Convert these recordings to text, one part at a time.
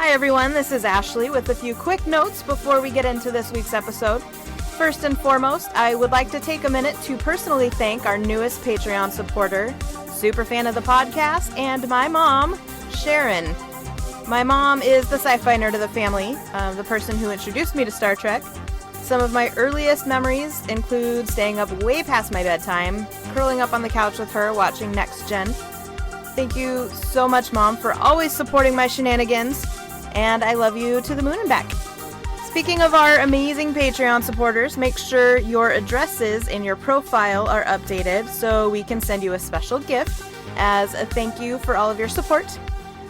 Hi everyone, this is Ashley with a few quick notes before we get into this week's episode. First and foremost, I would like to take a minute to personally thank our newest Patreon supporter, super fan of the podcast, and my mom, Sharon. My mom is the sci-fi nerd of the family, the person who introduced me to Star Trek. Some of my earliest memories include staying up way past my bedtime, curling up on the couch with her, watching Next Gen. Thank you so much, Mom, for always supporting my shenanigans, and I love you to the moon and back. Speaking of our amazing Patreon supporters, make sure your addresses in your profile are updated so we can send you a special gift as a thank you for all of your support.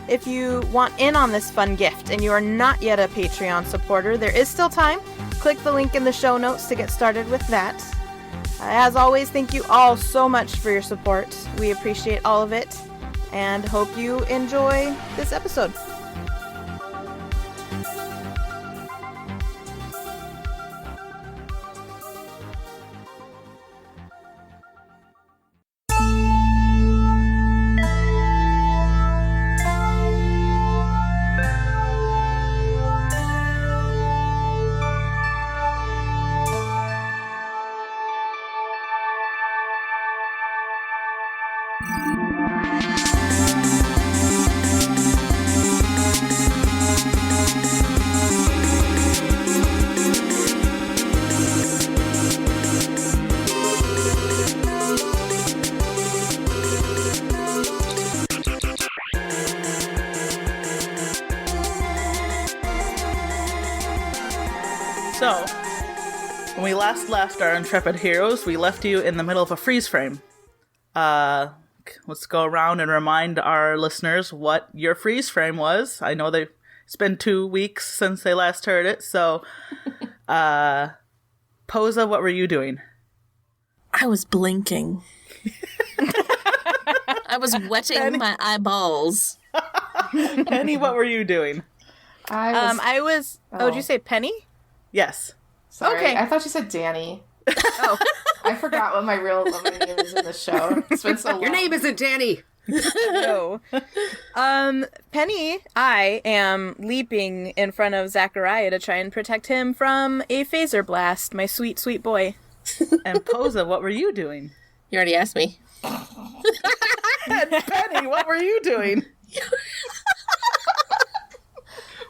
If you want in on this fun gift and you are not yet a Patreon supporter, there is still time. Click the link in the show notes to get started with that. As always, thank you all so much for your support. We appreciate all of it and hope you enjoy this episode. So, when we last left our intrepid heroes, we left you in the middle of a freeze frame. Let's go around and remind our listeners what your freeze frame was. I know it's been 2 weeks since they last heard it, so Posa, what were you doing? I was blinking. I was wetting my eyeballs. Penny, what were you doing? I was... Oh, did you say Penny? Yes. Sorry, Okay. I thought you said Danny. Oh, I forgot what my name is in the show. It's been so long. Your name isn't Danny. No. Penny, I am leaping in front of Zachariah to try and protect him from a phaser blast, my sweet, sweet boy. And Posa, what were you doing? You already asked me. And Penny, what were you doing?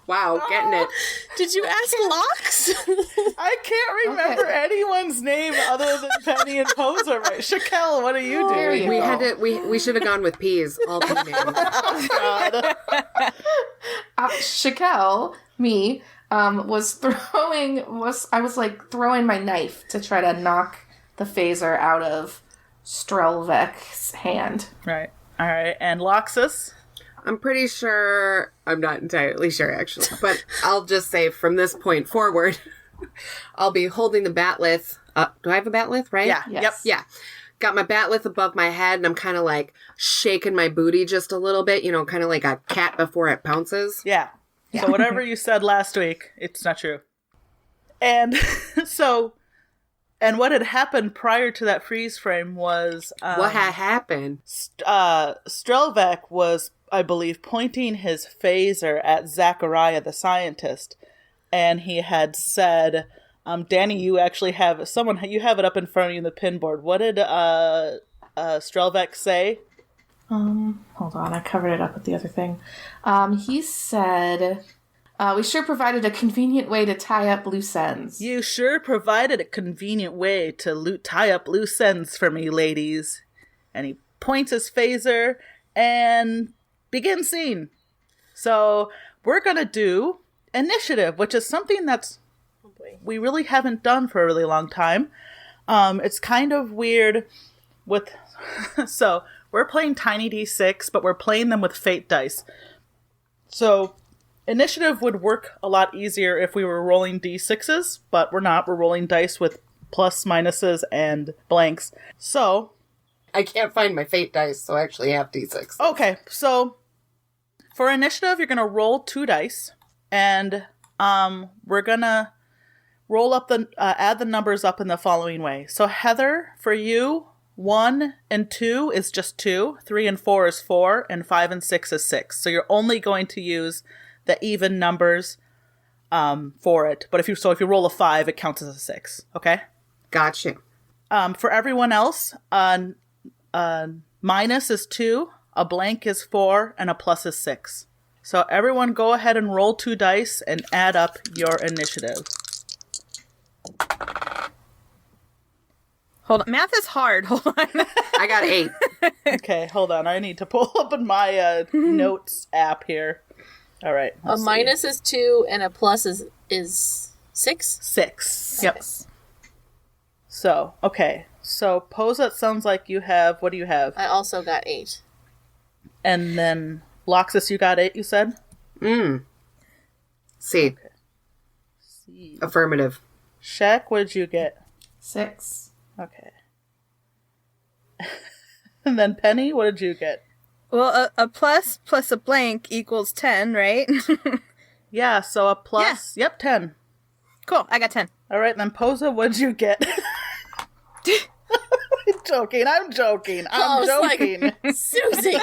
Wow, getting it. Did you ask Locks? I can't remember anyone's name other than Penny and Posa, right? Shakel, what are you doing? We should have gone with peas. All pea names. God. Shakel, me, was throwing my knife to try to knock the phaser out of Strelvuck's hand. Right. All right. And Loxus? I'm pretty sure, I'm not entirely sure actually, but I'll just say from this point forward, I'll be holding the batleth. Do I have a batleth, right? Yeah. Yes. Yep. Yeah. Got my batleth above my head and I'm kind of like shaking my booty just a little bit, kind of like a cat before it pounces. Yeah. So whatever you said last week, it's not true. And and what had happened prior to that freeze frame was... what had happened? Strelvuck was, I believe, pointing his phaser at Zachariah the scientist. And he had said, Danny, you actually have you have it up in front of you in the pin board. What did Strelvuck say? Hold on, I covered it up with the other thing. He said... we sure provided a convenient way to tie up loose ends. You sure provided a convenient way to tie up loose ends for me, ladies. And he points his phaser and begins scene. So we're going to do initiative, which is something that's we really haven't done for a really long time. It's kind of weird with... So we're playing Tiny D6, but we're playing them with Fate dice. So... Initiative would work a lot easier if we were rolling d6s, but we're not. We're rolling dice with plus, minuses, and blanks. So... I can't find my fate dice, so I actually have d6. Okay, so for initiative, you're going to roll 2 dice, and we're going to roll up add the numbers up in the following way. So Heather, for you, 1 and 2 is just 2, 3 and 4 is 4, and 5 and 6 is 6. So you're only going to use the even numbers for it. But if you roll a 5, it counts as a 6. Okay. Gotcha. For everyone else, minus is 2, a blank is 4, and a plus is 6. So everyone go ahead and roll 2 dice and add up your initiative. Hold on. Math is hard. Hold on. I got 8. Okay, hold on. I need to pull up in my notes app here. All right. A minus is 2 and a plus is 6? 6. Yep. So, okay. So, Posa, it sounds like you have, what do you have? I also got 8. And then, Loxus, you got 8, you said? C. Okay. C. Affirmative. Shaq, what did you get? 6. Okay. And then, Penny, what did you get? Well, a plus a blank equals 10, right? Yeah, so a plus, Yep, 10. Cool. I got 10. All right, then, Posa, what did you get? I'm joking. I'm joking. Like, Susie!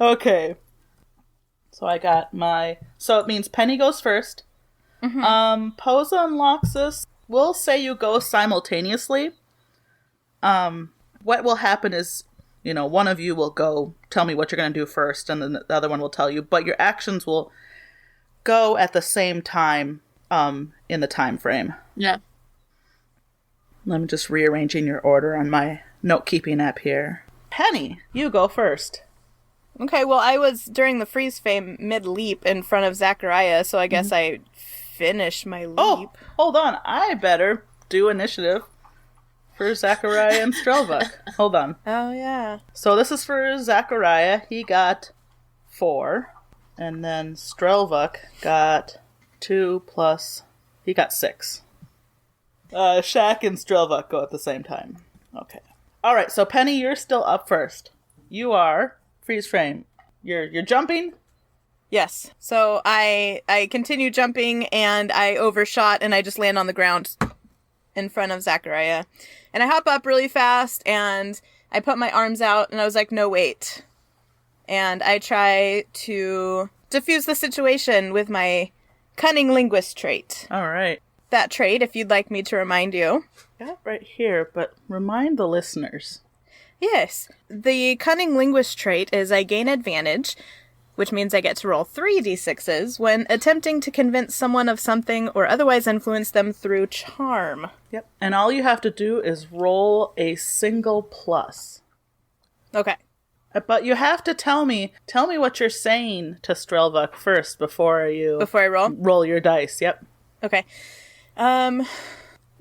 Okay. So I got so it means Penny goes first. Posa and Loxus, we'll say you go simultaneously. What will happen is, one of you will go tell me what you're going to do first, and then the other one will tell you, but your actions will go at the same time, in the time frame. Yeah. I'm just rearranging your order on my note-keeping app here. Penny, you go first. Okay, well, I was during the freeze frame mid-leap in front of Zachariah, so I guess I finished my leap. Oh, hold on. I better do initiative for Zachariah and Strelvuck. Hold on. Oh, yeah. So this is for Zachariah. He got 4. And then Strelvuck got 2 plus... He got 6. Shaq and Strelvuck go at the same time. Okay. Alright, so Penny, you're still up first. You are... Freeze frame. You're jumping? Yes. So I continue jumping, and I overshot, and I just land on the ground in front of Zachariah. And I hop up really fast, and I put my arms out, and I was like, no, wait. And I try to diffuse the situation with my cunning linguist trait. All right. That trait, if you'd like me to remind you. Got it right here, but remind the listeners. Yes. The cunning linguist trait is I gain advantage, which means I get to roll 3 d6s when attempting to convince someone of something or otherwise influence them through charm. Yep. And all you have to do is roll a single plus. Okay. But you have to tell me what you're saying to Strelvuck first before I roll? roll your dice. Yep. Okay.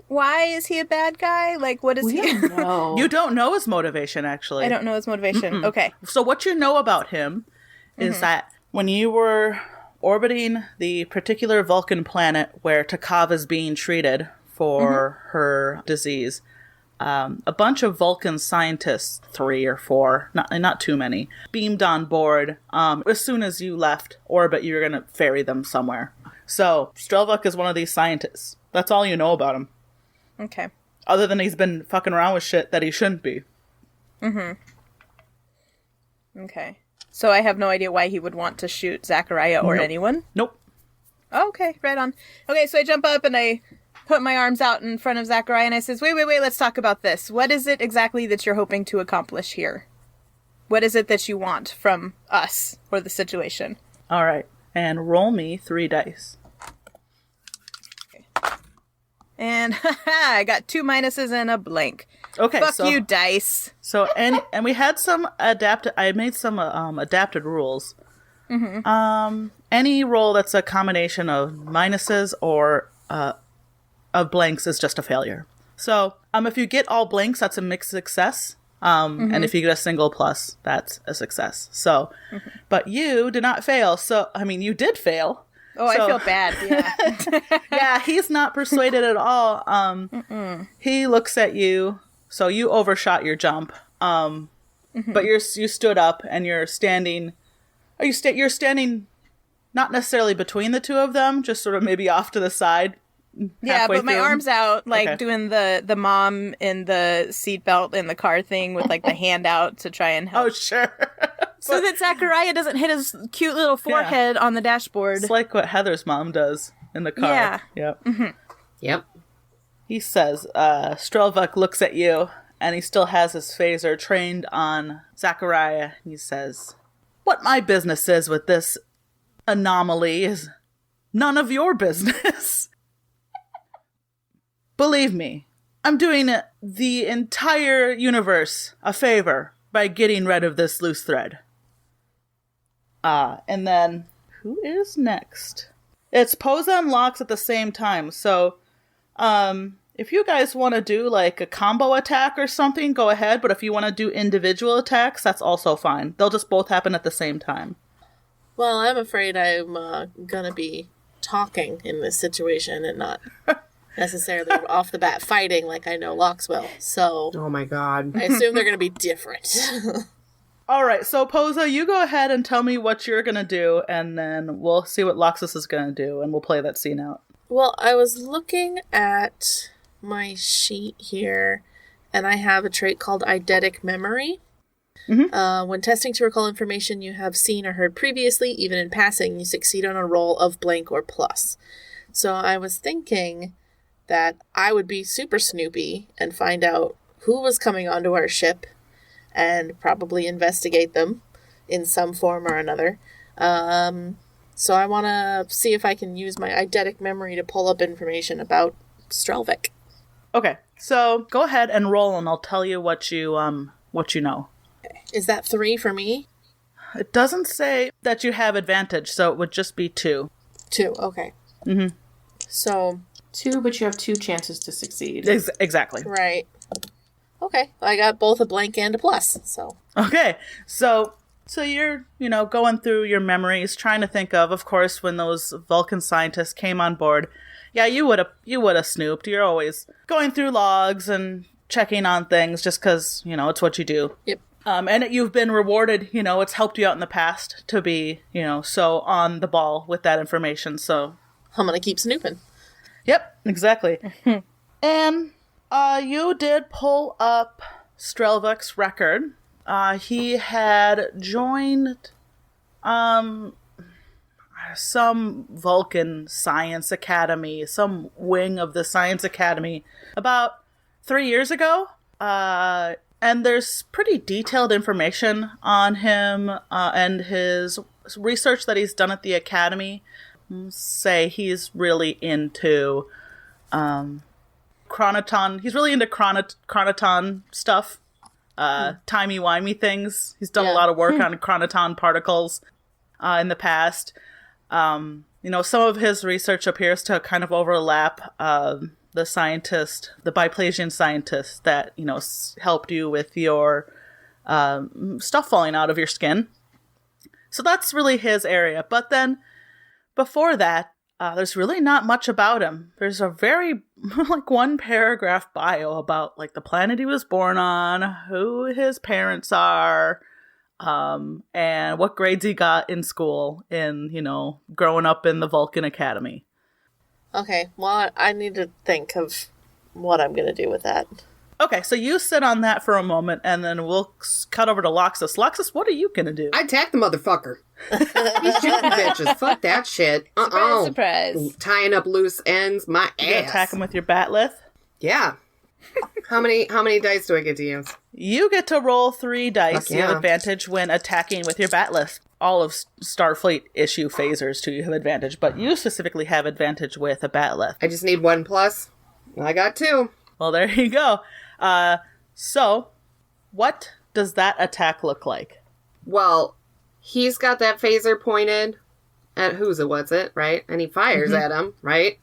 Why is he a bad guy? Like, what is he? don't know. You don't know his motivation, actually. I don't know his motivation. Mm-mm. Okay. So what you know about him is that when you were orbiting the particular Vulcan planet where Takava's being treated for her disease, a bunch of Vulcan scientists, 3 or 4, not too many, beamed on board. As soon as you left orbit, you were going to ferry them somewhere. So Strelvuck is one of these scientists. That's all you know about him. Okay. Other than he's been fucking around with shit that he shouldn't be. Okay. So I have no idea why he would want to shoot Zachariah or anyone? Nope. Oh, okay, right on. Okay, so I jump up and I put my arms out in front of Zachariah and I says, wait, let's talk about this. What is it exactly that you're hoping to accomplish here? What is it that you want from us or the situation? All right. And roll me 3 dice. And I got 2 minuses and a blank. Okay, Fuck so you, dice. So and we had some I made some adapted rules. Any roll that's a combination of minuses or of blanks is just a failure. So if you get all blanks, that's a mixed success. And if you get a single plus, that's a success. So, but you did not fail. So you did fail. Oh, so, I feel bad. Yeah. Yeah, he's not persuaded at all. He looks at you. So you overshot your jump. But you stood up and you're standing. You're standing, not necessarily between the two of them, just sort of maybe off to the side. Yeah, but my arms out, like Okay. doing the mom in the seatbelt in the car thing with like the hand out to try and help. Oh, sure. So that Zachariah doesn't hit his cute little forehead on the dashboard. It's like what Heather's mom does in the car. Yeah. Yep. Mm-hmm. Yep. He says, Strelvuck looks at you, and he still has his phaser trained on Zachariah. He says, what my business is with this anomaly is none of your business. Believe me, I'm doing the entire universe a favor by getting rid of this loose thread. And then, who is next? It's Posa and Lox at the same time, so, if you guys want to do, like, a combo attack or something, go ahead, but if you want to do individual attacks, that's also fine. They'll just both happen at the same time. Well, I'm afraid I'm gonna be talking in this situation and not necessarily off the bat fighting like I know Lox will. So Oh my god. I assume they're gonna be different. Alright, so Posa, you go ahead and tell me what you're gonna do, and then we'll see what Loxus is gonna do, and we'll play that scene out. Well, I was looking at my sheet here, and I have a trait called eidetic memory. Mm-hmm. When testing to recall information you have seen or heard previously, even in passing, you succeed on a roll of blank or plus. So I was thinking that I would be super snoopy and find out who was coming onto our ship and probably investigate them in some form or another. So I want to see if I can use my eidetic memory to pull up information about Strelvuck. Okay, so go ahead and roll, and I'll tell you what you know. Is that 3 for me? It doesn't say that you have advantage, so it would just be 2. 2, okay. Mm-hmm. So, 2, but you have 2 chances to succeed. Exactly. right. Okay, I got both a blank and a plus, so. Okay, so you're, going through your memories, trying to think of course, when those Vulcan scientists came on board. Yeah, you would have snooped. You're always going through logs and checking on things just because, it's what you do. Yep. And you've been rewarded, it's helped you out in the past to be, so on the ball with that information, so. I'm gonna keep snooping. Yep, exactly. And you did pull up Strelvuck's record. He had joined some Vulcan Science Academy, some wing of the Science Academy, about 3 years ago. And there's pretty detailed information on him and his research that he's done at the Academy. Say he's really into chronoton. He's really into chronoton stuff. Timey-wimey things. He's done a lot of work on chronoton particles in the past. Some of his research appears to kind of overlap the scientist, the Biplasian scientist that, helped you with your stuff falling out of your skin. So that's really his area. But then before that, there's really not much about him. There's a very, one paragraph bio about, the planet he was born on, who his parents are, and what grades he got in school in, growing up in the Vulcan Academy. Okay, well, I need to think of what I'm gonna do with that. Okay, so you sit on that for a moment, and then we'll cut over to Loxus. Loxus, what are you gonna do? I attack the motherfucker. These shooting bitches. Fuck that shit. Surprise, surprise. Tying up loose ends, my You ass. attack him with your batleth? Yeah. How many dice do I get to use? You get to roll 3 dice. Fuck You have yeah. advantage when attacking with your batleth. All of Starfleet issue phasers too, you have advantage, but you specifically have advantage with a batleth. I just need 1 plus. I got 2. Well, there you go. So, what does that attack look like? Well, he's got that phaser pointed at what's it, right? And he fires at him, right?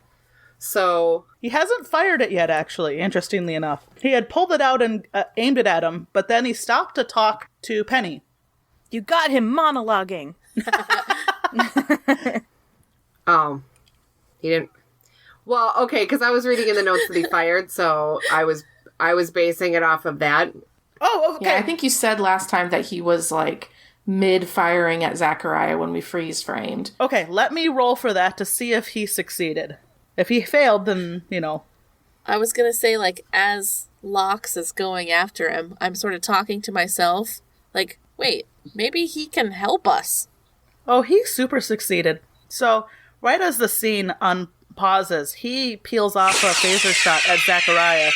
So He hasn't fired it yet, actually, interestingly enough. He had pulled it out and aimed it at him, but then he stopped to talk to Pene. You got him monologuing. he didn't. Well, okay, because I was reading in the notes that he fired, so I was basing it off of that. Oh, okay. Yeah, I think you said last time that he was mid-firing at Zachariah when we freeze framed. Okay, let me roll for that to see if he succeeded. If he failed, then, I was gonna say, as Lox is going after him, I'm sort of talking to myself, wait wait, maybe he can help us. Oh, he super succeeded. So, right as the scene pauses, he peels off a phaser shot at Zachariah.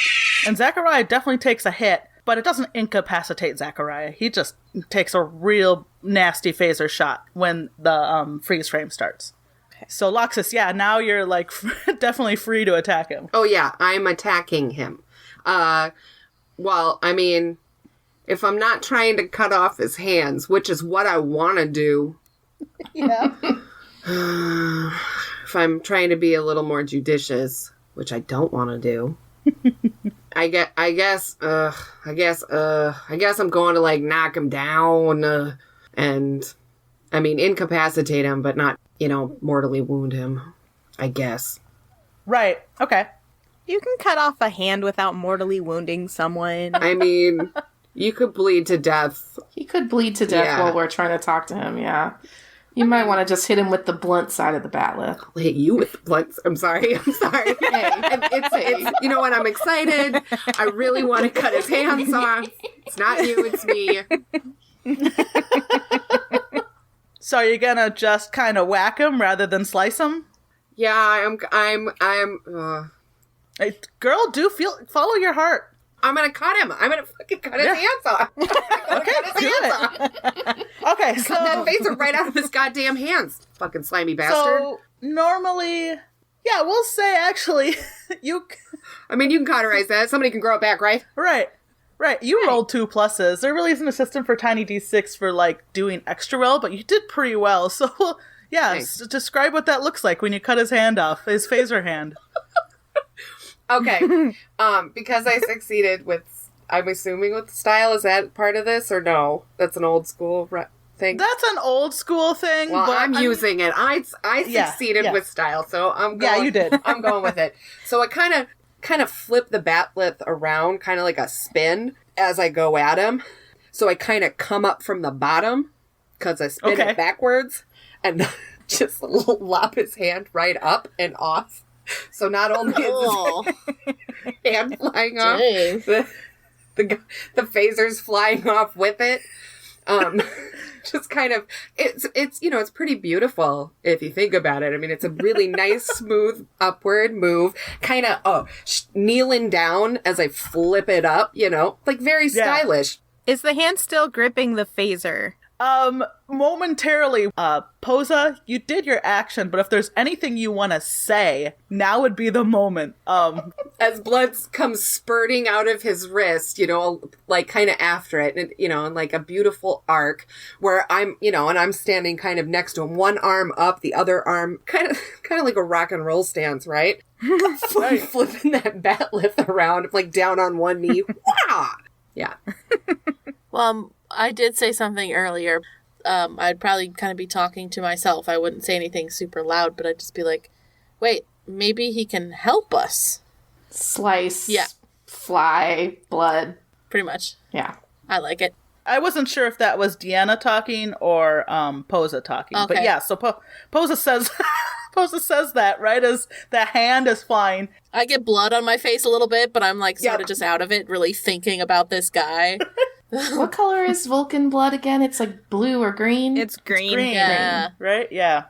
And Zachariah definitely takes a hit, but it doesn't incapacitate Zachariah. He just takes a real nasty phaser shot when the freeze frame starts. Okay. So, Loxus, yeah, now you're, like, definitely free to attack him. Oh, yeah, I'm attacking him. Well, I mean, if I'm not trying to cut off his hands, which is what I want to do... Yeah. If I'm trying to be a little more judicious, which I don't want to do, I guess I'm going to like knock him down, and I mean incapacitate him, but not, mortally wound him. I guess. Right. Okay. You can cut off a hand without mortally wounding someone. I mean, you could bleed to death. He could bleed to death while we're trying to talk to him. Yeah. You might want to just hit him with the blunt side of the batleth. I'll hit you with the blunt. I'm sorry. Hey, it's you know what? I'm excited. I really want to cut his hands off. It's not you, it's me. So you're gonna just kind of whack him rather than slice him? Yeah, Hey, girl, follow your heart. I'm gonna cut him. I'm gonna fucking cut his hands off. Okay, do it. Okay, so cut that phaser right out of his goddamn hands. Fucking slimy bastard. So normally, yeah, we'll say actually, I mean, you can cauterize that. Somebody can grow it back, right? Right. You rolled 2 pluses. There really isn't a system for Tiny D6 for like doing extra well, but you did pretty well. So yeah, describe what that looks like when you cut his hand off, his phaser hand. Okay, because I succeeded with, I'm assuming with style, is that part of this, or no? That's an old school thing? That's an old school thing, well, but I'm using it. I succeeded with style, so I'm going. Yeah, you did. I'm going with it. So I kind of flip the batleth around, kind of like a spin, as I go at him. So I kind of come up from the bottom, because I spin it backwards, and just lop his hand right up and off. So not only is his hand flying off, the phaser's flying off with it. Just kind of, it's it's pretty beautiful if you think about it. I mean, it's a really nice, smooth upward move, kind of kneeling down as I flip it up. Like very stylish. Is the hand still gripping the phaser? Momentarily, Posa, you did your action, but if there's anything you want to say, now would be the moment. As blood comes spurting out of his wrist, like kind of after it, and, and like a beautiful arc where I'm, and I'm standing kind of next to him, one arm up, the other arm, kind of like a rock and roll stance, right? Flipping that batleth around, like down on one knee. Wah! Yeah. Well, I did say something earlier. I'd probably kind of be talking to myself. I wouldn't say anything super loud, but I'd just be like, wait, maybe he can help us. Slice. Yeah. Fly. Blood. Pretty much. Yeah. I like it. I wasn't sure if that was Deanna talking or Posa talking. Okay. But yeah, so Posa says Posa says that, right, as the hand is flying. I get blood on my face a little bit, but I'm like sort of just out of it, really thinking about this guy. What color is Vulcan blood again? It's like blue or green? It's green. Yeah. Right? Yeah.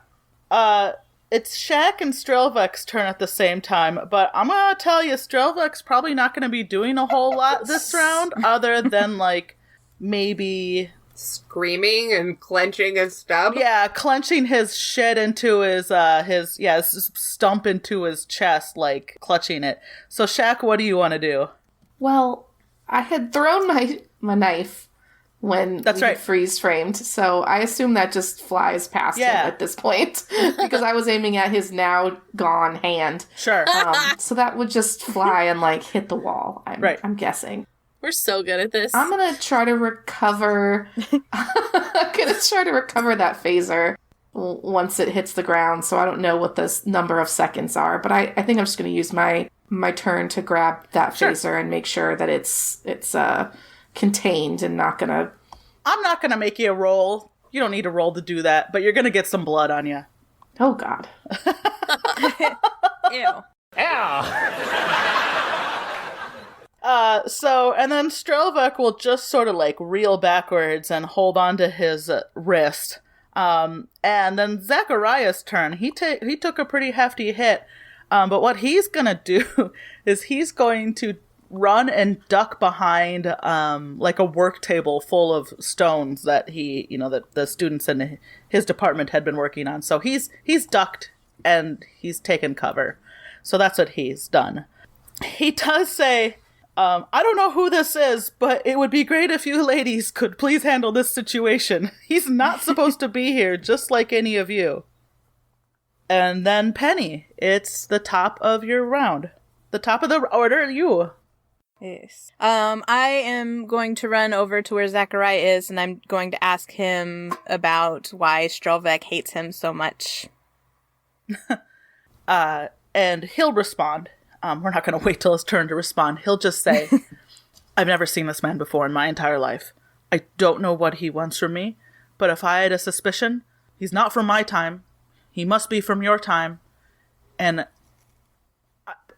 It's Shaq and Strelvuck's turn at the same time, but I'm gonna tell you, Strelvuck's probably not gonna be doing a whole lot this round, other than, like, maybe... screaming and clenching his stub? Yeah, clenching his shit into his stump into his chest, like, clutching it. So, Shaq, what do you want to do? Well, I had thrown my knife when freeze framed, so I assume that just flies past him at this point, because I was aiming at his now gone hand. Sure. So that would just fly and, like, hit the wall, I'm guessing. We're so good at this. I'm gonna try to recover that phaser once it hits the ground, so I don't know what this number of seconds are, but I think I'm just gonna use my turn to grab that phaser and make sure that it's contained and not gonna... I'm not gonna make you a roll. You don't need a roll to do that, but you're gonna get some blood on you. Oh, God. Ew. And then Strelvuck will just sort of like reel backwards and hold on to his wrist. And then Zachariah's turn. He took a pretty hefty hit. But what he's gonna do is he's going to run and duck behind like a work table full of stones that that the students in his department had been working on. So he's ducked and he's taken cover. So that's what he's done. He does say, I don't know who this is, but it would be great if you ladies could please handle this situation. He's not supposed to be here, just like any of you. And then Pene, it's the top of your round. The top of the order, you. Yes. I am going to run over to where Zachariah is, and I'm going to ask him about why Strelvuck hates him so much. And he'll respond. We're not going to wait till his turn to respond. He'll just say, I've never seen this man before in my entire life. I don't know what he wants from me, but if I had a suspicion, he's not from my time. He must be from your time. And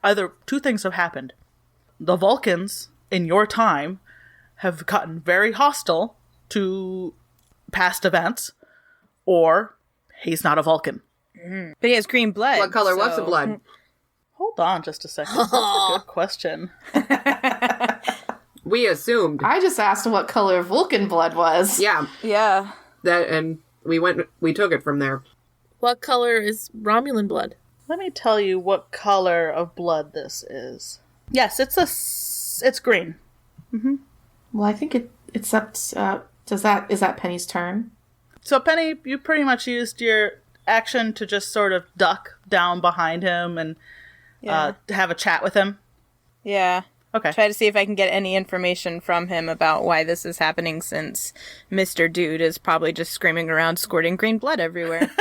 either two things have happened. The Vulcans, in your time, have gotten very hostile to past events, or he's not a Vulcan. But he has green blood. What color was the blood? Hold on just a second. That's a good question. We assumed. I just asked what color Vulcan blood was. Yeah. Yeah. And we took it from there. What color is Romulan blood? Let me tell you what color of blood this is. Yes, it's green. Mm-hmm. Well, I think it's up to, is that Penny's turn? So Pene, you pretty much used your action to just sort of duck down behind him and have a chat with him. Yeah. Okay. Try to see if I can get any information from him about why this is happening, since Mr. Dude is probably just screaming around squirting green blood everywhere.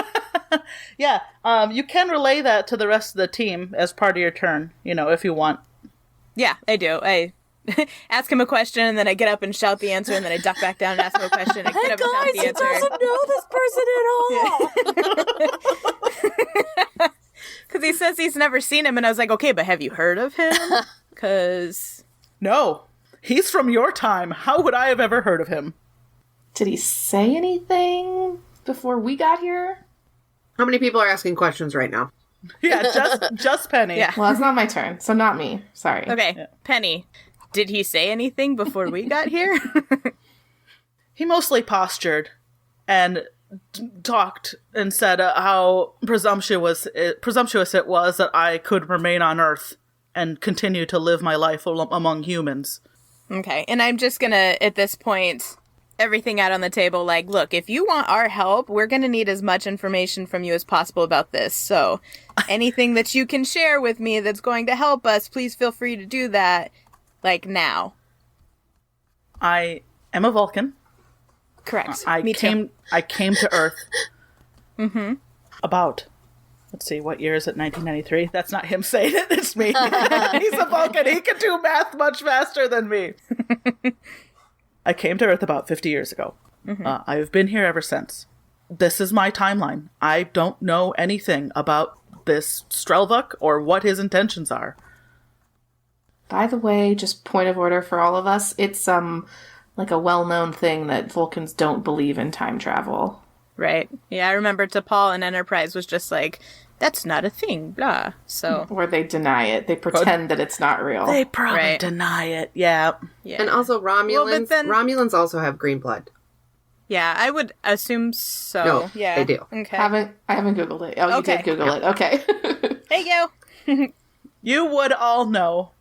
Yeah. You can relay that to the rest of the team as part of your turn, if you want. Yeah, I do. I ask him a question, and then I get up and shout the answer, and then I duck back down and ask him a question, and I get up and shout the answer. He doesn't know this person at all! Because he says he's never seen him, and I was like, okay, but have you heard of him? Because... No. He's from your time. How would I have ever heard of him? Did he say anything before we got here? How many people are asking questions right now? Yeah, just Pene. Yeah. Well, it's not my turn, so not me. Sorry. Okay, yeah. Pene, did he say anything before we got here? He mostly postured and talked and said how presumptuous it was that I could remain on Earth and continue to live my life among humans. Okay, and I'm just gonna, at this point, everything out on the table, like, look, if you want our help, we're gonna need as much information from you as possible about this, so anything that you can share with me that's going to help us, please feel free to do that, like, now. I am a Vulcan. Correct. I came to Earth. Mm-hmm. About, let's see, what year is it? 1993? That's not him saying it, it's me. He's a Vulcan. He can do math much faster than me. I came to Earth about 50 years ago. Mm-hmm. I've been here ever since. This is my timeline. I don't know anything about this Strelvuck or what his intentions are. By the way, just point of order for all of us, it's like a well-known thing that Vulcans don't believe in time travel. Right. Yeah, I remember T'Pol and Enterprise was just like, that's not a thing, blah. So, or they deny it. They pretend that it's not real. They probably deny it. Yeah. And also Romulans also have green blood. Yeah, I would assume so. No, yeah, they do. Okay. I haven't Googled it. Oh, you did Google it. Okay. Thank you. You would all know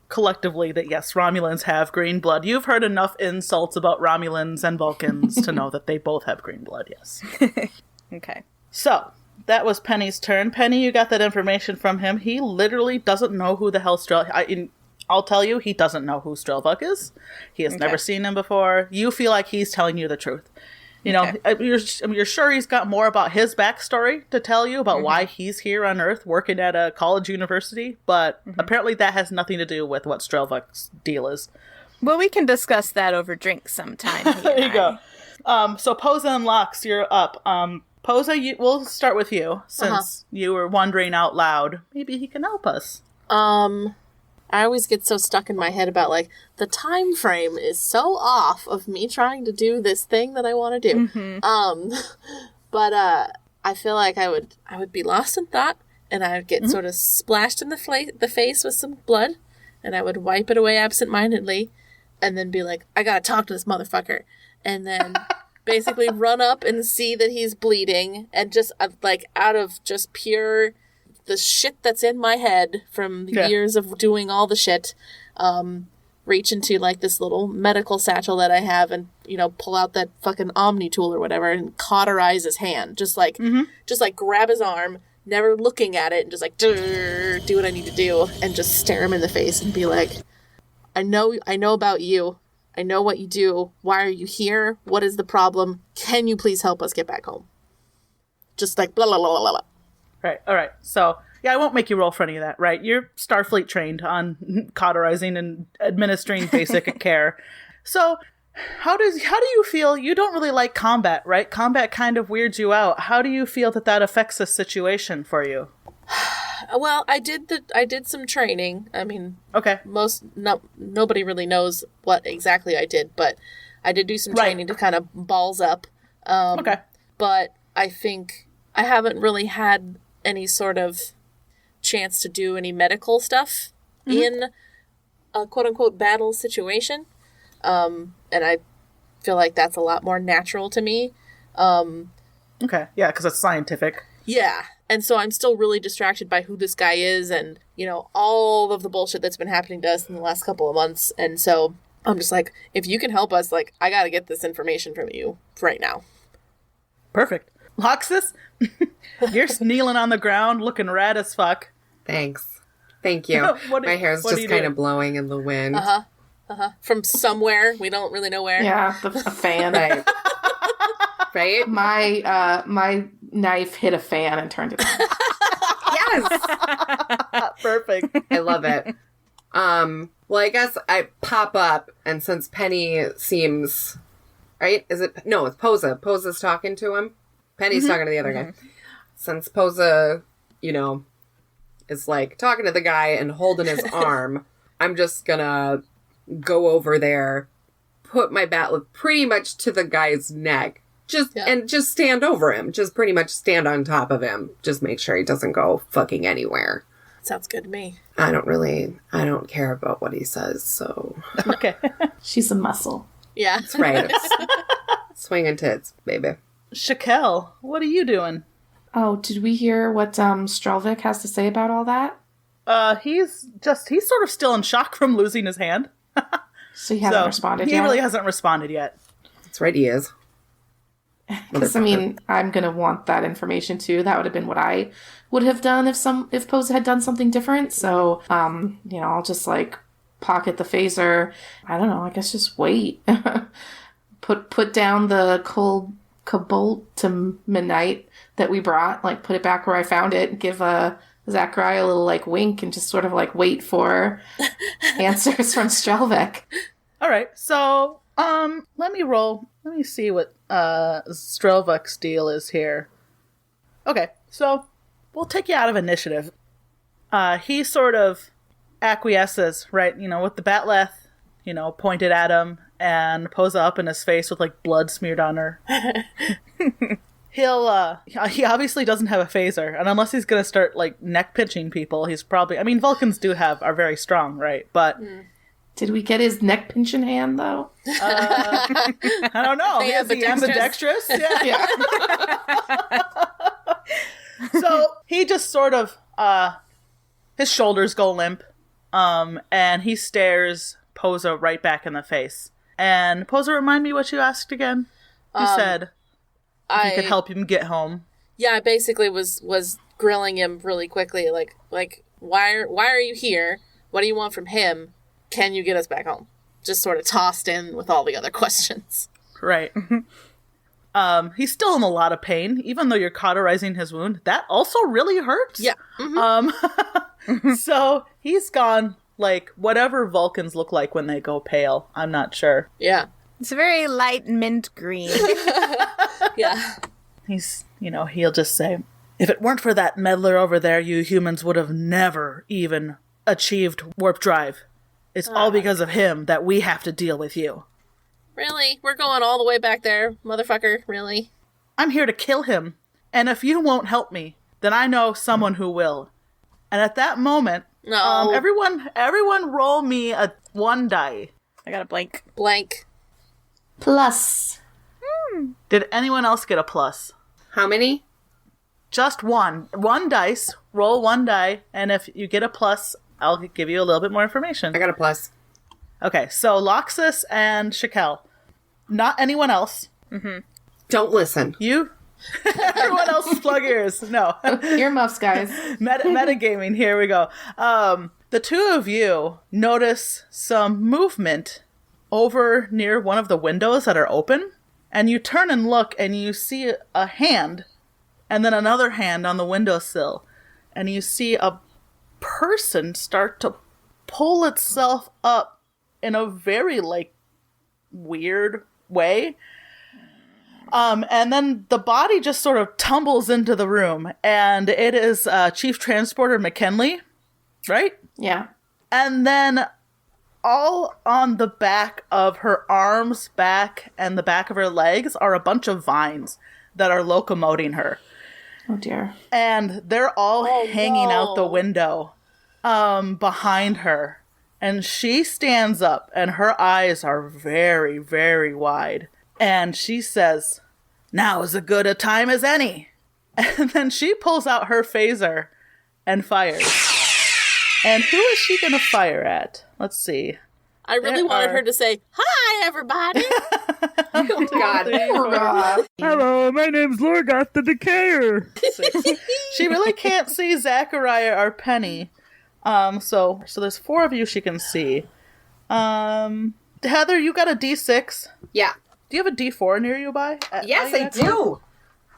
collectively that yes, Romulans have green blood. You've heard enough insults about Romulans and Vulcans to know that they both have green blood, yes. Okay. So, that was Penny's turn. Pene, you got that information from him. He literally doesn't know who the hell I'll tell you, he doesn't know who Strelvuck is. He has never seen him before. You feel like he's telling you the truth. You're sure he's got more about his backstory to tell you about why he's here on Earth working at a college university, but apparently that has nothing to do with what Strelvuck's deal is. Well, we can discuss that over drinks sometime. There you go. So Posa and Lox, you're up. Posa, we'll start with you, since you were wondering out loud. Maybe he can help us. I I always get so stuck in my head about, like, the time frame is so off of me trying to do this thing that I want to do. Mm-hmm. But I feel like I would be lost in thought, and I would get sort of splashed in the face with some blood, and I would wipe it away absentmindedly, and then be like, I gotta talk to this motherfucker. And then basically run up and see that he's bleeding, and just, like, out of just pure the shit that's in my head from years of doing all the shit, reach into, like, this little medical satchel that I have and, you know, pull out that fucking Omni tool or whatever and cauterize his hand. Just like grab his arm, never looking at it, and just like, do what I need to do, and just stare him in the face and be like, I know about you. I know what you do. Why are you here? What is the problem? Can you please help us get back home? Just like blah, blah, blah, blah, blah. Right. All right. So, yeah, I won't make you roll for any of that, right? You're Starfleet trained on cauterizing and administering basic care. So, how do you feel? You don't really like combat, right? Combat kind of weirds you out. How do you feel that affects the situation for you? Well, I did some training. I mean, okay. Nobody really knows what exactly I did, but I did do some training to kind of balls up. Okay. But I think I haven't really had any sort of chance to do any medical stuff in a quote-unquote battle situation. And I feel like that's a lot more natural to me. Okay. Yeah, because it's scientific. Yeah. And so I'm still really distracted by who this guy is and, you know, all of the bullshit that's been happening to us in the last couple of months. And so I'm just like, if you can help us, like, I gotta get this information from you right now. Perfect. Loxus, you're kneeling on the ground looking rad as fuck. Thanks. Thank you. My hair's just kind of blowing in the wind. From somewhere. We don't really know where. Yeah, a fan. Right? My knife hit a fan and turned it on. Yes! Perfect. I love it. Well, I guess I pop up, and since Penny seems... Right? No, it's Posa. Posa's talking to him. Penny's talking to the other guy. Since Posa, you know, is, like, talking to the guy and holding his arm, I'm just gonna go over there, put my batleth pretty much to the guy's neck, and just stand over him. Just pretty much stand on top of him. Just make sure he doesn't go fucking anywhere. Sounds good to me. I don't care about what he says, so... Okay. She's a muscle. Yeah. That's right. Swinging tits, baby. Shakel, what are you doing? Oh, did we hear what Strelvuck has to say about all that? He's sort of still in shock from losing his hand. So he hasn't responded yet? He really hasn't responded yet. That's right, he is. Because, I mean, I'm going to want that information, too. That would have been what I would have done if Posa had done something different. So, you know, I'll just, like, pocket the phaser. I don't know, I guess just wait. Put down the cold Cobaltaminite that we brought, like, put it back where I found it, give Zachariah a little, like, wink and just sort of, like, wait for answers from Strelvuck. All right, so, let me roll. Let me see what Strelvuck's deal is here. Okay, so we'll take you out of initiative. He sort of acquiesces, right, you know, with the batleth, you know, pointed at him and Posa up in his face with, like, blood smeared on her. He obviously doesn't have a phaser, and unless he's gonna start, like, neck pinching people, he's probably, I mean, Vulcans are very strong, right, but... Did we get his neck pinching hand, though? I don't know. Is he ambidextrous? Yeah. So he just sort of, his shoulders go limp, and he stares Posa right back in the face. And Posa, remind me what you asked again. You said if you could help him get home. Yeah, I basically was grilling him really quickly, like why are you here? What do you want from him? Can you get us back home? Just sort of tossed in with all the other questions. Right. He's still in a lot of pain, even though you're cauterizing his wound. That also really hurts. Yeah. Mm-hmm. So he's gone, like, whatever Vulcans look like when they go pale. I'm not sure. Yeah. It's a very light mint green. Yeah. He's, you know, he'll just say, if it weren't for that meddler over there, you humans would have never even achieved warp drive. It's all because of him that we have to deal with you. Really? We're going all the way back there, motherfucker? Really? I'm here to kill him. And if you won't help me, then I know someone who will. And at that moment, No. everyone roll me a 1 die. I got a blank. Blank. Plus. Did anyone else get a plus? How many? Just one. 1 dice. Roll 1 die. And if you get a plus, I'll give you a little bit more information. I got a plus. Okay, so Loxus and Shakel. Not anyone else. Don't listen. You? Everyone else's plug ears. No. Earmuffs, guys. Metagaming. Here we go. The two of you notice some movement over near one of the windows that are open. And you turn and look and you see a hand. And then another hand on the windowsill. And you see a person start to pull itself up in a very, weird way. And then the body just sort of tumbles into the room, and it is Chief Transporter McKinley, right? Yeah. And then all on the back of her arms, back, and the back of her legs are a bunch of vines that are locomoting her. Oh, dear. And they're all hanging out the window behind her. And she stands up, and her eyes are very, very wide. And she says, "Now is as good a time as any." And then she pulls out her phaser and fires. And who is she going to fire at? Let's see. I really wanted her to say, "Hi, everybody." Oh, God. Hello, my name's Lorgoth the Decayer. She really can't see Zachariah or Pene. So there's 4 of you she can see. Heather, you got a D6. Yeah. Do you have a D4 near you by? Yes, I do.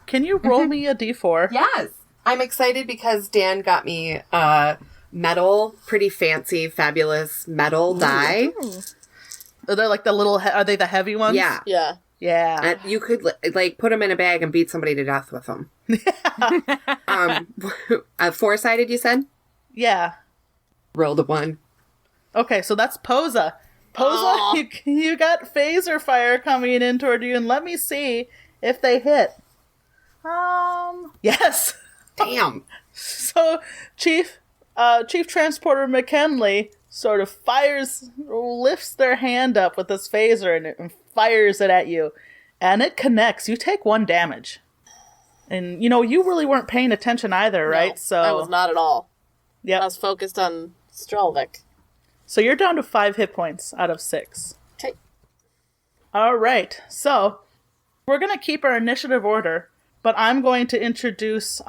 Can you roll me a D4? Yes. I'm excited because Dan got me a metal, pretty fancy, fabulous metal die. Are they like the little, are they the heavy ones? Yeah. Yeah. Yeah. And you could put them in a bag and beat somebody to death with them. Four-sided, you said? Yeah. Rolled a 1. Okay, so that's Posa. Posa, you got phaser fire coming in toward you, and let me see if they hit. Yes. Damn. So Chief Transporter McKinley sort of lifts their hand up with this phaser and fires it at you, and it connects. You take 1 damage. And, you really weren't paying attention either, right? No, So I was not at all. Yep. I was focused on Strelvuck. So you're down to 5 hit points out of 6. Okay. All right. So we're going to keep our initiative order, but I'm going to introduce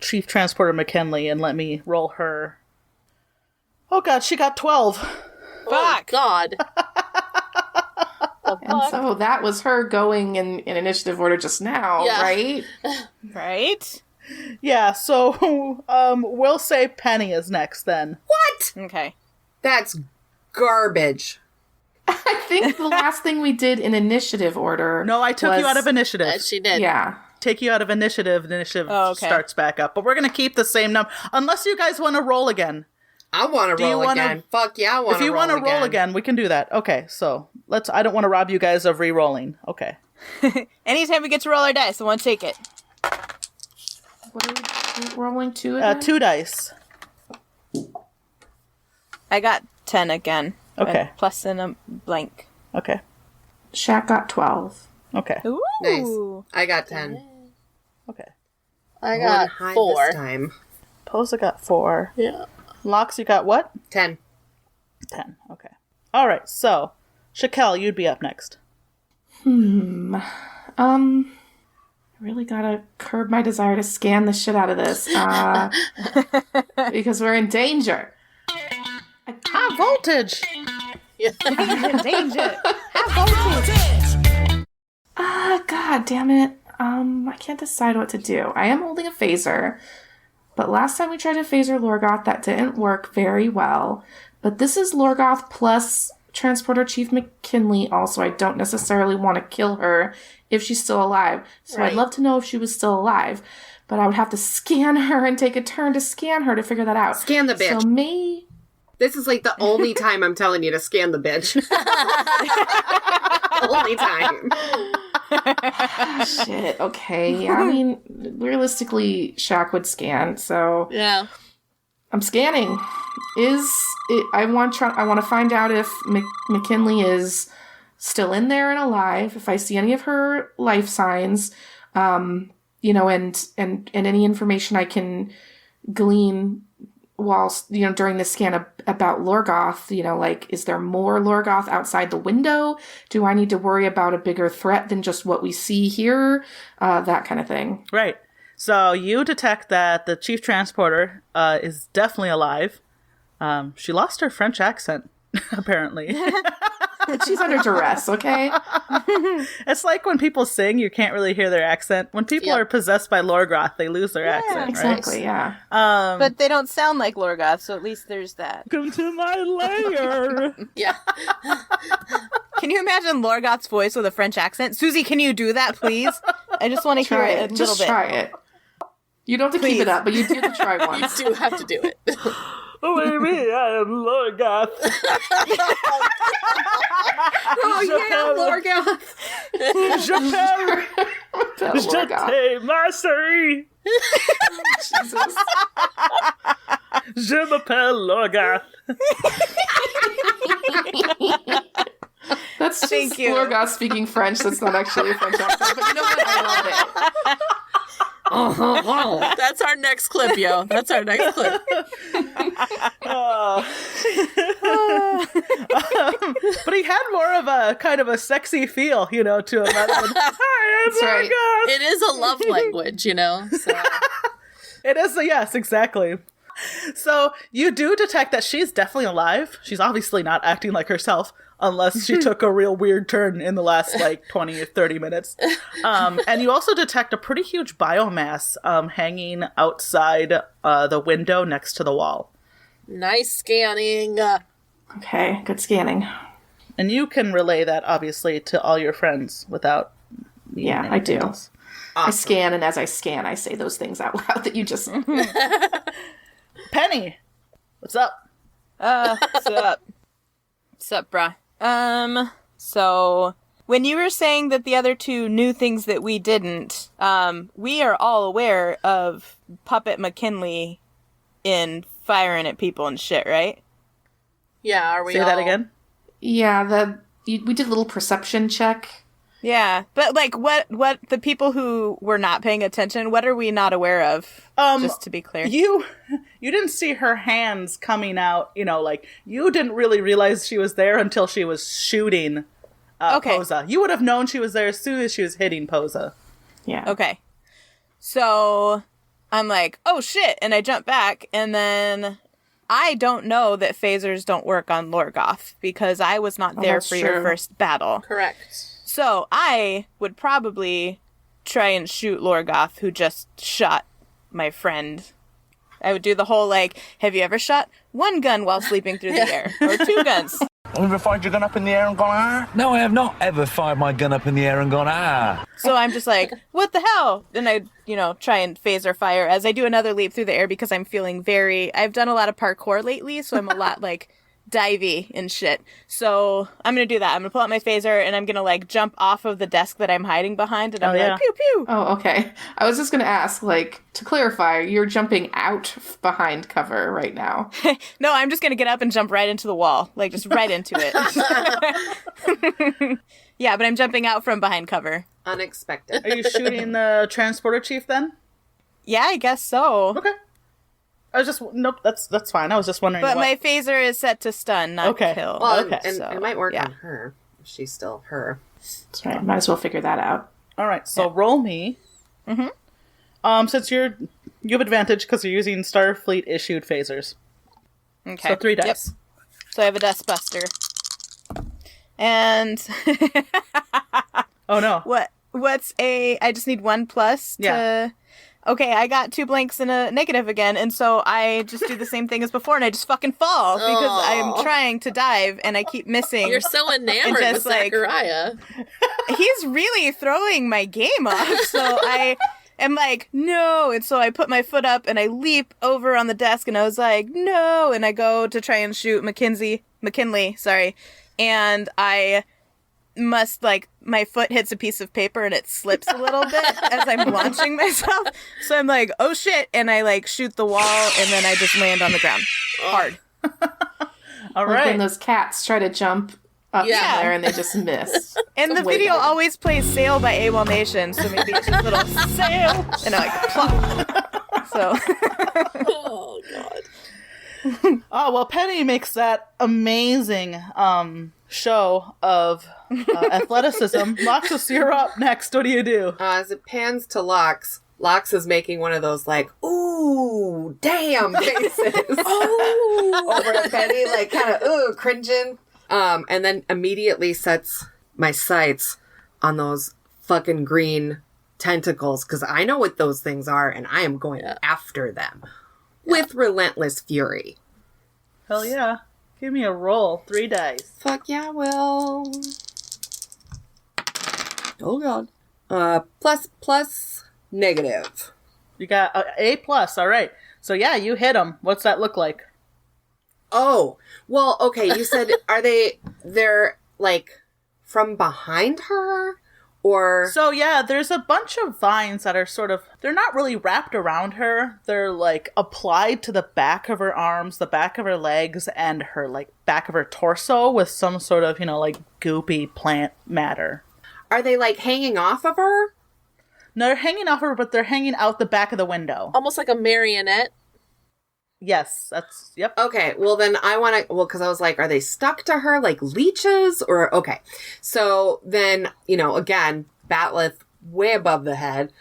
Chief Transporter McKinley and let me roll her. Oh, God, she got 12. Oh, God. And so that was her going in initiative order just now, Yeah. right? Right? Yeah, so we'll say Pene is next then. What? Okay. That's garbage. I think the last thing we did in initiative order. No, I took you out of initiative. Yes, she did. Yeah. Take you out of initiative. Initiative okay. starts back up. But we're going to keep the same number. Unless you guys want to roll again. I want to roll again. Fuck yeah, I want to roll again. If you want to roll again, we can do that. Okay, so I don't want to rob you guys of re-rolling. Okay. Anytime we get to roll our dice, I want to take it. What are we rolling 2 again? 2 dice. I got 10 again. Okay. Plus in a blank. Okay. Shaq got 12. Okay. Ooh. Nice. I got 10. Okay. I Rolling got high 4. this time. Posa got 4. Yeah. Lox, you got what? 10. 10. Okay. All right. So, Shakel, you'd be up next. I really gotta curb my desire to scan the shit out of this. Because we're in danger. High voltage. Danger. God damn it. I can't decide what to do. I am holding a phaser, but last time we tried to phaser Lorgoth, that didn't work very well. But this is Lorgoth plus Transporter Chief McKinley also. I don't necessarily want to kill her if she's still alive. So Right. I'd love to know if she was still alive. but I would have to scan her and take a turn to scan her to figure that out. Scan the bitch. So me... This is like the only time I'm telling you to scan the bitch. Only time. Shit, okay. I mean, realistically, Shaq would scan, so... Yeah. I'm scanning. I want to find out if McKinley is still in there and alive, if I see any of her life signs, and any information I can glean whilst, during the scan about Lorgoth, like, is there more Lorgoth outside the window? Do I need to worry about a bigger threat than just what we see here? That kind of thing. Right. So you detect that the chief transporter is definitely alive. She lost her French accent, apparently. She's under duress, okay? It's like when people sing, you can't really hear their accent. When people are possessed by Lorgoth, they lose their accent, Exactly, right? yeah. But they don't sound like Lorgoth, so at least there's that. Come to my lair. Yeah. Can you imagine Lorgoth's voice with a French accent? Susie, can you do that, please? I just want to hear it a little Just bit. try it. You don't have to keep it up, but you do have to try You once. do have to do it. Oh, what do you mean? I am Lorgoth. Oh, yeah, Lorgoth. J'appelle. Lorgoth. Je m'asserie. Jesus. Je m'appelle Lorgoth. That's just Thank you. Lorgoth speaking French. That's not actually a French accent. But you know what? I love it. That's our next clip, yo. That's our next clip. But he had more of a kind of a sexy feel, to him. Rather than, "Hi, I'm That's right. Lorgoth." It is a love language, So. It is, yes, exactly. So you do detect that she's definitely alive. She's obviously not acting like herself unless she took a real weird turn in the last 20 or 30 minutes. And you also detect a pretty huge biomass hanging outside the window next to the wall. Nice scanning. Okay, good scanning. And you can relay that, obviously, to all your friends without Yeah, I do. Else. I scan, and as I scan, I say those things out loud that you just... Penny, what's up? What's up? What's up, brah? So when you were saying that the other two knew things that we didn't, we are all aware of Puppet McKinley in firing at people and shit, right? Yeah, are we Say that again? Yeah, we did a little perception check. Yeah, but what the people who were not paying attention, what are we not aware of? Just to be clear. You didn't see her hands coming out, you didn't really realize she was there until she was shooting Posa. You would have known she was there as soon as she was hitting Posa. Yeah. Okay. So I'm like, oh shit, and I jump back, and then I don't know that phasers don't work on Lorgoth because I was not there for your first battle. Correct. So I would probably try and shoot Lorgoth, who just shot my friend. I would do the whole, have you ever shot one gun while sleeping through the air? Or two guns? Have you ever fired your gun up in the air and gone, ah? No, I have not ever fired my gun up in the air and gone, ah. So I'm just like, what the hell? And I, try and phaser fire as I do another leap through the air because I'm feeling I've done a lot of parkour lately, so I'm a lot, divey and shit. So I'm gonna do that. I'm gonna pull out my phaser and I'm gonna jump off of the desk that I'm hiding behind and I'm like pew pew. Oh, okay. I was just gonna ask, to clarify, you're jumping out behind cover right now. No, I'm just gonna get up and jump right into the wall. Just right into it. Yeah, but I'm jumping out from behind cover. Unexpected. Are you shooting the transporter chief then? Yeah, I guess so. Okay. I was just nope. That's fine. I was just wondering. But my phaser is set to stun, not kill. Well, okay. And so, it might work on her. If she's still her. That's right. Might as well figure that out. All right. So roll me. Mm-hmm. Since you have advantage because you're using Starfleet issued phasers. Okay. So 3 dice. Yep. So I have a Dust Buster. And Oh no. What's I just need 1 plus to... Yeah. Okay, I got 2 blanks and a negative again, and so I just do the same thing as before, and I just fucking fall because I'm trying to dive, and I keep missing. You're so enamored with Zachariah. He's really throwing my game off, so am like, no. And so I put my foot up and I leap over on the desk and I was like, no. And I go to try and shoot McKinley, sorry. And I must, like, my foot hits a piece of paper and it slips a little bit as I'm launching myself. So I'm like, oh shit. And I, like, shoot the wall and then I just land on the ground. Hard. All Like right. when those cats try to jump up somewhere and they just miss. And the Way video better. always plays Sail by AWOL Nation, so maybe it's just a little sail, and I like plop. So, Oh, God. Oh, well, Penny makes that amazing show of athleticism. Loxus, you're up next. What do you do? As it pans to Lox, Lox is making one of those, like, ooh, damn faces. Over to Penny, like, kind of, ooh, cringing. And then immediately sets my sights on those fucking green tentacles, because I know what those things are, and I am going after them with relentless fury. Hell yeah. Give me a roll. 3 dice. Fuck yeah, Will. Oh, God. Plus, negative. You got A+. All right. So, yeah, you hit him. What's that look like? Oh, well, okay, you said, they're, like, from behind her? Or... So, yeah, there's a bunch of vines that are sort of, they're not really wrapped around her. They're, like, applied to the back of her arms, the back of her legs, and her, like, back of her torso with some sort of, like, goopy plant matter. Are they, like, hanging off of her? No, they're hanging off her, but they're hanging out the back of the window. Almost like a marionette. Yes, that's, yep. Okay, well then I want to, because I was like, are they stuck to her like leeches? Or, okay. So then, again, Batleth way above the head.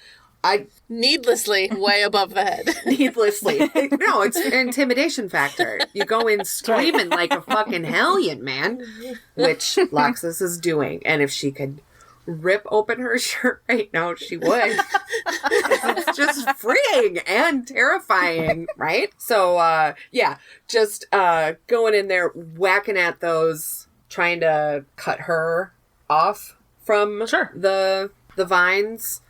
Needlessly way above the head. Needlessly. No, it's an intimidation factor. You go in screaming like a fucking hellion, man. Which Loxus is doing. And if she could rip open her shirt right now, she would. It's just freeing and terrifying, right? So, just going in there, whacking at those, trying to cut her off from the vines.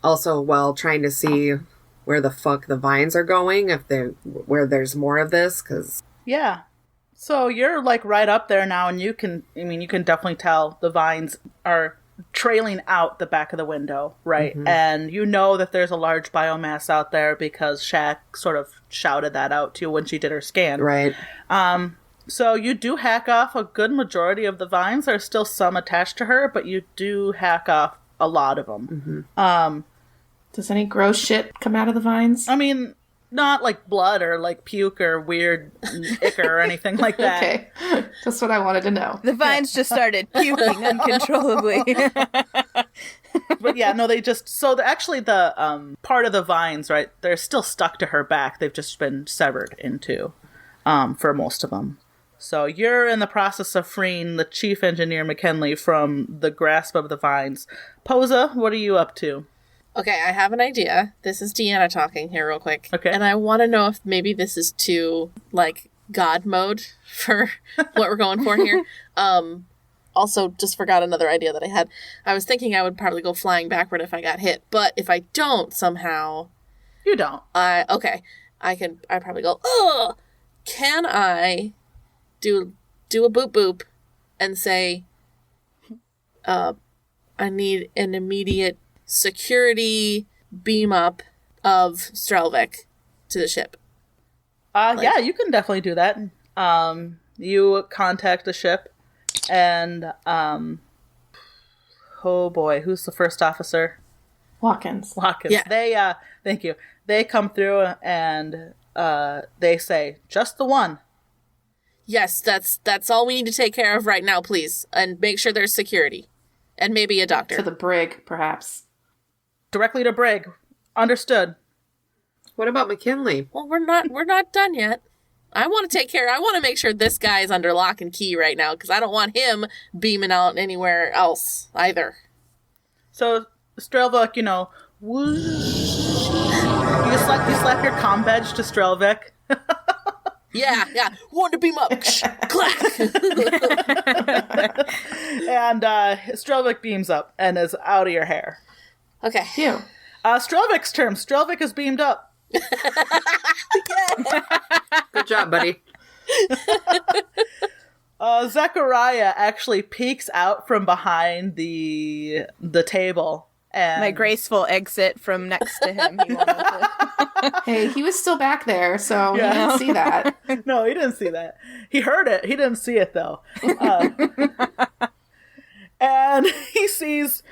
Also, while trying to see where the fuck the vines are going, where there's more of this, because... Yeah. So you're, like, right up there now, and you can definitely tell the vines are trailing out the back of the window, right? Mm-hmm. And you know that there's a large biomass out there because Shaq sort of shouted that out to you when she did her scan. Right. So you do hack off a good majority of the vines. There's still some attached to her, but you do hack off a lot of them. Mm-hmm. Does any gross shit come out of the vines? I mean, not like blood or like puke or weird ichor or anything like that. Okay. That's what I wanted to know. The vines just started puking uncontrollably. But yeah, no, actually the part of the vines, right, they're still stuck to her back. They've just been severed into for most of them. So you're in the process of freeing the chief engineer, McKinley, from the grasp of the vines. Posa, what are you up to? Okay, I have an idea. This is Deanna talking here real quick. Okay. And I want to know if maybe this is too, like, God mode for what we're going for here. Also, just forgot another idea that I had. I was thinking I would probably go flying backward if I got hit. But if I don't somehow... You don't. Okay. I probably go, ugh! Can I do a boop boop and say, I need an immediate security beam up of Strelvuck to the ship? Yeah, you can definitely do that. You contact the ship and, oh boy, who's the first officer? Watkins. Yeah. They, thank you. They come through and, they say, just the one. Yes, that's all we need to take care of right now, please. And make sure there's security. And maybe a doctor. To the brig, perhaps. Directly to brig. Understood. What about McKinley? Well, we're not done yet. I want to make sure this guy is under lock and key right now, because I don't want him beaming out anywhere else either. So, Strelvuck, whoosh. You slap your comm badge to Strelvuck. Yeah. Want to beam up. Clack. And Strelvuck beams up and is out of your hair. Okay. Phew. Strelvuck's turn. Strelvuck is beamed up. Good job, buddy. Zachariah actually peeks out from behind the table. And My graceful exit from next to him. He wanted to... Hey, he was still back there, so Yeah. he didn't see that. No, he didn't see that. He heard it. He didn't see it, though. And he sees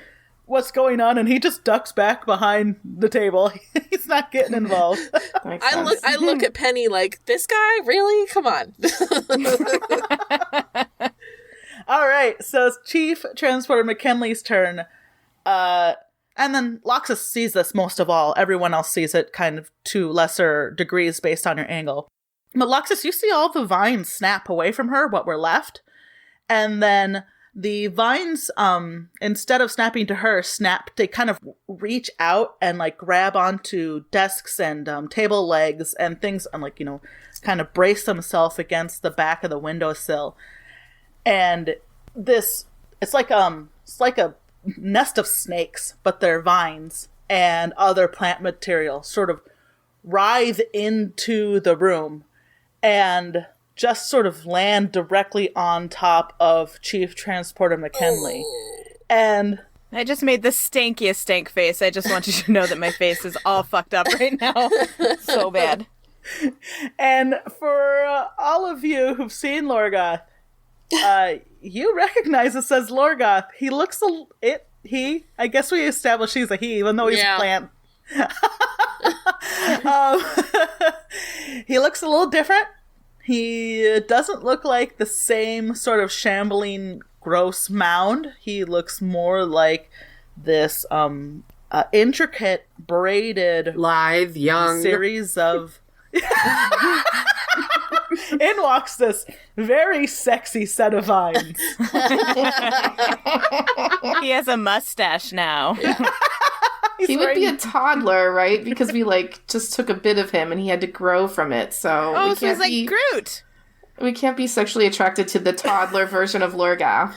what's going on, and he just ducks back behind the table. He's not getting involved. Makes I sense. look at Penny like, this guy? Really? Come on. All right, so it's Chief Transporter McKinley's turn. And then Loxus sees this most of all. Everyone else sees it kind of to lesser degrees based on your angle. But Loxus, you see all the vines snap away from her, what were left. And then the vines, instead of snapping to her, they kind of reach out and like grab onto desks and table legs and things, and like, kind of brace themselves against the back of the windowsill. And it's like a nest of snakes, but they're vines and other plant material sort of writhe into the room and just sort of land directly on top of Chief Transporter McKinley. And I just made the stankiest stank face. I just want you to know that my face is all fucked up right now. So bad. And for all of you who've seen Lorgoth, you recognize this as Lorgoth. He looks I guess we established he's a he, even though he's a plant. He looks a little different. He doesn't look like the same sort of shambling, gross mound. He looks more like this intricate, braided, Lithe, young series of... In walks this very sexy set of vines. He has a mustache now. He would be a toddler, right? Because we just took a bit of him and he had to grow from it. So Oh, we so he's can't like be Groot. we can't be sexually attracted to the toddler version of Lorga.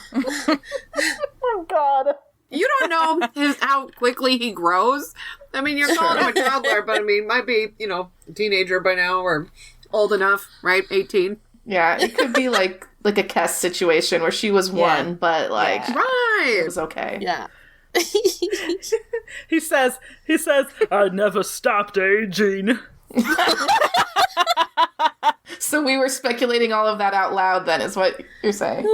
Oh God. You don't know how quickly he grows. I mean, you're calling him a toddler, but I mean, might be, a teenager by now or old enough, right? 18. Yeah, it could be like a Kess situation where she was one, but it Right. was okay. Yeah. He says, I never stopped aging. So we were speculating all of that out loud then, is what you're saying.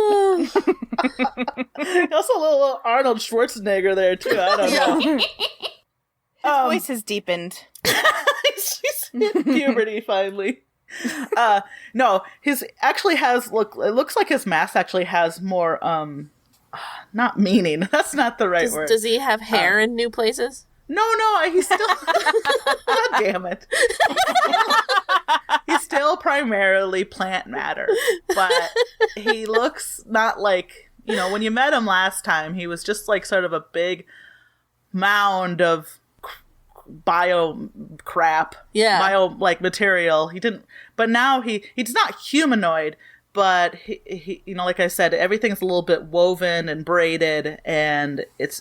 Also a little Arnold Schwarzenegger there, too. I don't know. His voice has deepened. She's hit puberty, finally. No, his actually has, it looks like his mask actually has more, not meaning. That's not the right word. Does he have hair in new places? No, he's still... God damn it. He's still primarily plant matter, but he looks not like, when you met him last time, he was just like sort of a big mound of bio crap. Yeah. Bio, material. But now he's not humanoid, but he like I said, everything's a little bit woven and braided, and he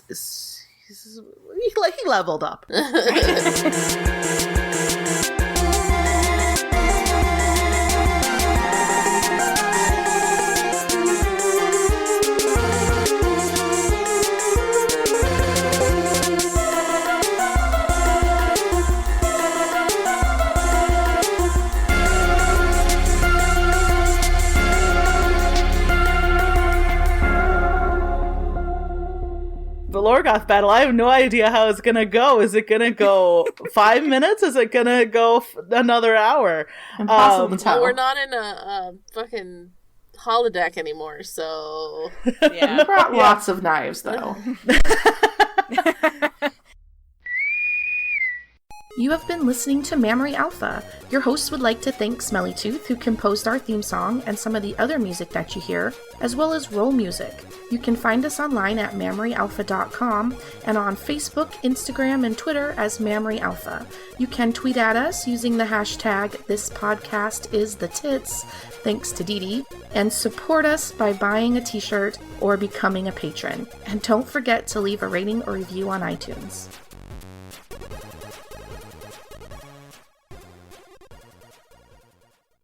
leveled up. The Lorgoth battle, I have no idea how it's gonna go. Is it gonna go 5 minutes? Is it gonna go another hour? Impossible to tell. Well, we're not in a fucking holodeck anymore, so... Yeah. We brought lots of knives, though. You have been listening to Mammary Alpha. Your hosts would like to thank Smelly Tooth, who composed our theme song and some of the other music that you hear, as well as Roll Music. You can find us online at mammaryalpha.com and on Facebook, Instagram, and Twitter as Mammary Alpha. You can tweet at us using the hashtag #ThisPodcastIsTheTits, thanks to Dee Dee, and support us by buying a t-shirt or becoming a patron. And don't forget to leave a rating or review on iTunes.